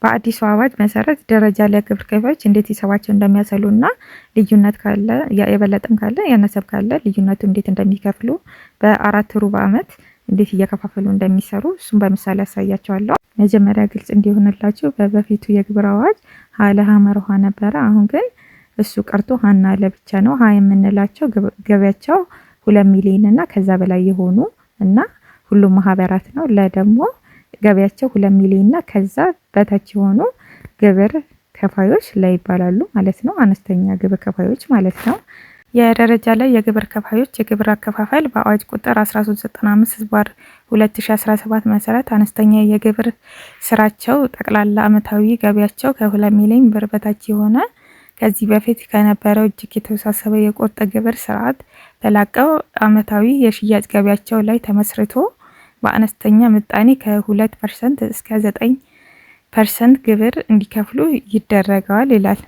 በአዲሱ አዋጅ መሰረት ደረጃ ለግብር ከፋዮች እንዴት ሂሳባቸው እንደሚያሰሉና ልዩነት ካለ የበለጠም ካለ ያነሰብ ካለ ልዩነቱ እንዴት እንደሚከፍሉ በአራት ሩብ ዓመት እንዴት እየከፋፈሉ እንደሚሰሩ እሱም በምሳሌ ያሳያቸዋለሁ። መጀመሪያ ግልጽ እንዲሆንላችሁ በበፊቱ የግብር አዋጅ ሀለ ሀመርሃ ነበረ። አሁን ግን እሱ ቀርቶ ሀና ለብቻ ነው። ሀ የምንላቸው ገቢያቸው 2 ሚሊዮን እና ከዛ በላይ የሆኑ እና ሁሉም ማህበራት ነው። ለደግሞ ገቢያቸው 2 ሚሊዮን እና ከዛ በታች የሆኑ ግብር ከፋዮች ላይ ይባላሉ ማለት ነው። አነስተኛ ግብር ከፋዮች ማለት ነው። የደረጃ ላይ የግብር ከፋዮች የግብር አከፋፈል በአዋጅ ቁጥር 1395/2017 መሰረት አነስተኛ የግብር ስራቸው ጠቅላላ አመታዊ ገቢያቸው ከ2 ሚሊዮን ብር በታች የሆነ ከዚህ በፊት ከነበረው እጅግ የተወሳሰበ የቁርጥ ግብር ስርዓት ተላቀው አመታዊ የሽያጭ ገቢያቸው ላይ ተመስርቶ በአነስተኛ ምጣኔ ከ2% እስከ 9% ግብር እንዲከፍሉ ይደረጋል ይላል።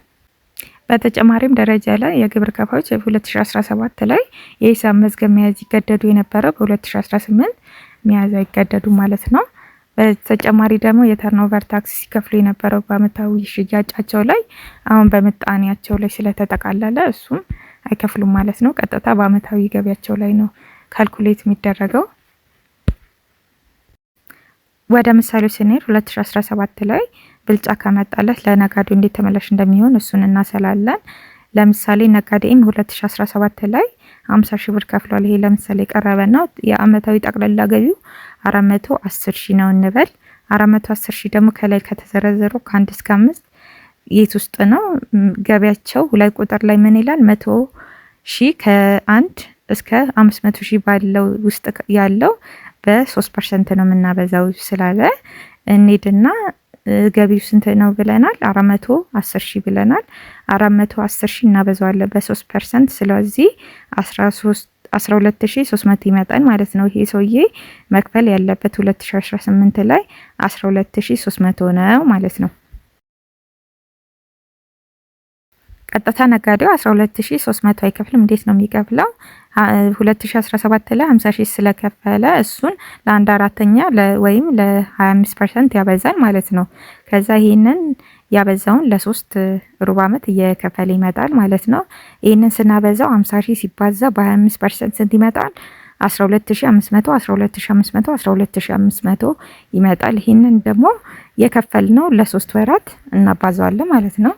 በተጨማሪም ደረጃ ላይ የግብር ከፋዮች በ2017 ላይ የሂሳብ መዝገብ መያዝ ይገደዱ የነበረው በ2018 መያዝ አይገደዱ ማለት ነው። በተጨማሪ ደግሞ የተርኖቨር ታክስ ሲከፍሉ የነበረው በአመታዊ ሽያጫቸው ላይ አሁን በምጣኔያቸው ላይ ስለተጠቃለለ እሱም አይከፍሉም ማለት ነው። ቀጥታ በአመታዊ ገቢያቸው ላይ ነው ካልኩሌት የሚደረገው። ወደ ምሳሌው ስንሄድ 2017 ላይ ብልጫ ከመጣለት ለነጋዴው እንዴት ተመላሽ እንደሚሆን እሱን እናሰላለን። ለምሳሌ ነጋዴም 2017 ላይ 50 ሺህ ብር ከፍሏል። ይሄ ለምሳሌ የቀረበ ነው። የአመታዊ ጠቅላላ ገቢው 410 ሺህ ነው እንበል። 410 ሺህ ደግሞ ከላይ ከተዘረዘረው ከ1 እስከ 5 የት ውስጥ ነው ገቢያቸው? ሁለት ቁጥር ላይ ምን ይላል? 100 ሺህ ከ1 እስከ 500 ሺህ ባለው ውስጥ ያለው በ3% ነው የምናበዛው ስላለ እንሂድና ገቢው ስንት ነው ብለናል? 410 ሺህ ብለናል። 410 ሺህ እናበዛዋለን በ3%። ስለዚህ 12300 ይመጣል ማለት ነው። ይሄ ሰውዬ መክፈል ያለበት 2018 ላይ 12300 ነው ማለት ነው። ቀጥታ ነጋዴው 12300 አይከፍልም። እንዴት ነው የሚከፍለው? 2017 ላይ 50 ሺህ ስለከፈለ እሱን ለ1/4 ወይም ለ25% ያበዛል ማለት ነው። ከዛ ይሄንን ያበዛውን ለ3 ሩብ ዓመት እየከፈለ ይመጣል ማለት ነው። ይሄንን ስናበዛው 50 ሺህ ሲባዛ በ25% ስንት ይመጣል? 12500 12500 12500 ይመጣል። ይሄንን ደግሞ የከፈልነው ለ3 ወራት እናባዛዋለን ማለት ነው።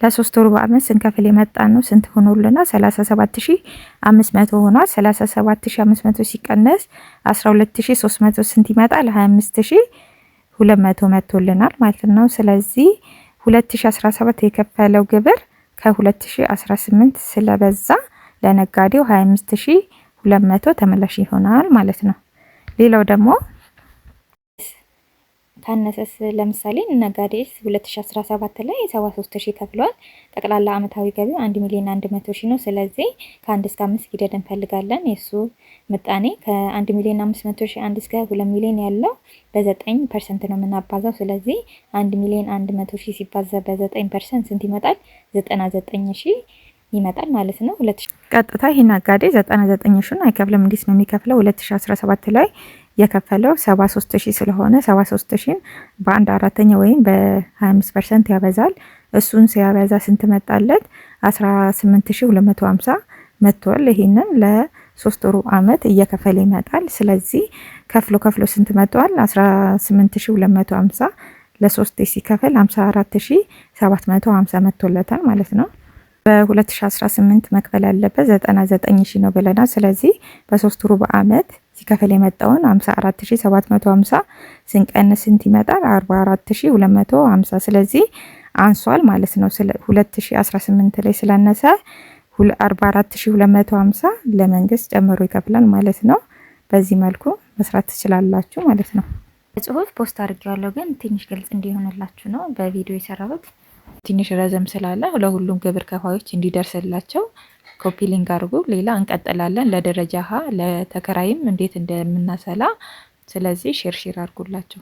ለ3 ሩብ ዓመት ስንከፍል የመጣን ነው ስንት ሆኖልናል? 37500 ሆኗል። 37500 ሲቀነስ 12300 ስንት ይመጣል? 25200 መጥቶልናል ማለት ነው። ስለዚህ 2017 የከፈለው ግብር ከ2018 ስለበዛ ለነጋዴው 25200 ተመላሽ ይሆናል ማለት ነው። ሌላው ደግሞ ካነሰስ ለምሳሌ ነጋዴስ 2017 ላይ 73000 ከፍሏል። ጠቅላላ አመታዊ ገቢው 1 ሚሊዮን 100 ሺህ ነው። ስለዚህ ከ1 እስከ 5 ሂደን እንፈልጋለን። የሱ ምጣኔ ከ1 ሚሊዮን 500 ሺህ 1 እስከ 2 ሚሊዮን ያለው በ9% ነው የምናባዛው። ስለዚህ 1 ሚሊዮን 100 ሺህ ሲባዛ በ9% ስንት ይመጣል? 99 ሺህ ይመጣል ማለት ነው። ቀጥታ ይሄ ነጋዴ 99 ሺህን አይከፍልም። እንዴት ነው የሚከፍለው? 2017 ላይ የከፈለው 73000 ስለሆነ 73000 በ1/4 ወይም በ25% ያበዛል። እሱን ሲያበዛ ስንት መጣለት? 18250 መጥቷል። ይሄንን ለ3 ሩብ ዓመት እየከፈለ ይመጣል። ስለዚህ ከፍሎ ስንት መጥቷል? 18250 ለ3 ሲከፈል 54750 መጥቶለታል ማለት ነው። በ2018 መክፈል ያለበት 99000 ነው ብለናል። ስለዚህ በ3 ሩብ ዓመት ሲከፈል የመጣውን 54750 ስንቀንስ ስንት ይመጣል? 44250። ስለዚህ አንሷል ማለት ነው። 2018 ላይ ስላነሰ 44250 ለመንግስት ጨምሮ ይከፍላል ማለት ነው። በዚህ መልኩ መስራት ትችላላችሁ ማለት ነው። ጽሁፍ ፖስት አድርጌዋለሁ ግን ትንሽ ግልጽ እንዲሆንላችሁ ነው በቪዲዮ የሰራሁት። ትንሽ ረዘም ስላለ ለሁሉም ግብር ከፋዮች እንዲደርስላቸው ኮፒ ሊንክ አድርጉ። ሌላ እንቀጥላለን ለደረጃ ሀ ለተከራይም እንዴት እንደምናሰላ። ስለዚህ ሼር አድርጉላቸው።